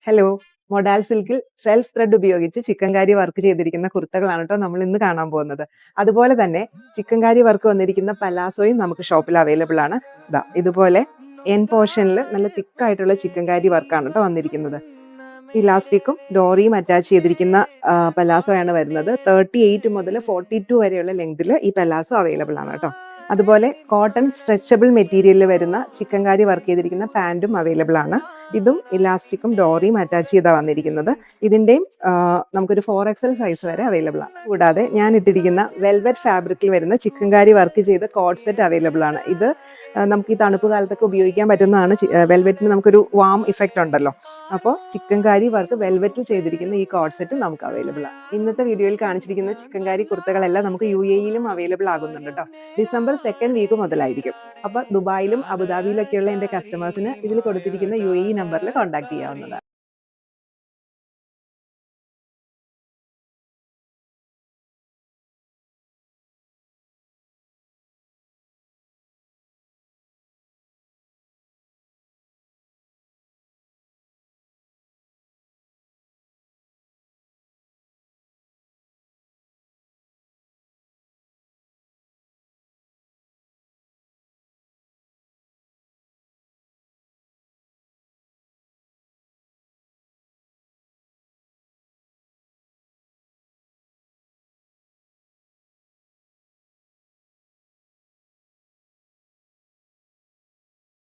Hello! Modal സിൽക്കിൽ self thread ഉപയോഗിച്ച് chikankari work ചെയ്തിരിക്കുന്ന കുർത്തകളാണ് ട്ടോ നമ്മൾ ഇന്ന് കാണാൻ പോകുന്നത്. അതുപോലെ തന്നെ ചിക്കൻകാരി വർക്ക് വന്നിരിക്കുന്ന പലാസോയും നമുക്ക് ഷോപ്പിൽ അവൈലബിൾ ആണ്. ഇതുപോലെ എൻ പോർഷനിൽ നല്ല തിക്കായിട്ടുള്ള ചിക്കൻകാരി വർക്കാണ് ട്ടോ വന്നിരിക്കുന്നത്. ഇലാസ്റ്റിക്കും ഡോറിയും അറ്റാച്ച് ചെയ്തിരിക്കുന്ന പലാസോയാണ് വരുന്നത്. 38 മുതൽ 42 വരെയുള്ള ലെങ്തിൽ ഈ പലാസോ അവൈലബിൾ ആണ് ട്ടോ. അതുപോലെ കോട്ടൺ സ്ട്രെച്ചബിൾ മെറ്റീരിയലിൽ വരുന്ന ചിക്കൻകാരി വർക്ക് ചെയ്തിരിക്കുന്ന പാൻറ്റും അവൈലബിൾ ആണ്. ഇതും ഇലാസ്റ്റിക്കും ഡോറിയും അറ്റാച്ച് ചെയ്താണ് വന്നിരിക്കുന്നത്. ഇതിന്റെയും നമുക്കൊരു 4XL സൈസ് വരെ അവൈലബിൾ ആണ്. കൂടാതെ ഞാൻ ഇട്ടിരിക്കുന്ന വെൽവെറ്റ് ഫാബ്രിക്കിൽ വരുന്ന ചിക്കൻകാരി വർക്ക് ചെയ്ത കോഡ് സെറ്റ് അവൈലബിൾ ആണ്. ഇത് നമുക്ക് ഈ തണുപ്പ് കാലത്തൊക്കെ ഉപയോഗിക്കാൻ പറ്റുന്നതാണ്. വെൽവെറ്റിന് നമുക്കൊരു വാം ഇഫക്റ്റ് ഉണ്ടല്ലോ. അപ്പോൾ ചിക്കൻകാരി വർക്ക് വെൽവെറ്റിൽ ചെയ്തിരിക്കുന്ന ഈ കോഡ് സെറ്റ് നമുക്ക് അവൈലബിൾ ആണ്. ഇന്നത്തെ വീഡിയോയിൽ കാണിച്ചിരിക്കുന്ന ചിക്കൻകാരി കുർത്തകളെല്ലാം നമുക്ക് UAE-യിലും അവൈലബിൾ ആകുന്നുണ്ട് കേട്ടോ. ഡിസംബർ 2nd വീക്ക് മുതലായിരിക്കും. അപ്പോൾ ദുബായിലും അബുദാബിയിലൊക്കെയുള്ള എൻ്റെ കസ്റ്റമേഴ്സിന് ഇതിൽ കൊടുത്തിരിക്കുന്ന UAE നമ്പറിൽ കോൺടാക്ട് ചെയ്യാവുന്നതാണ്.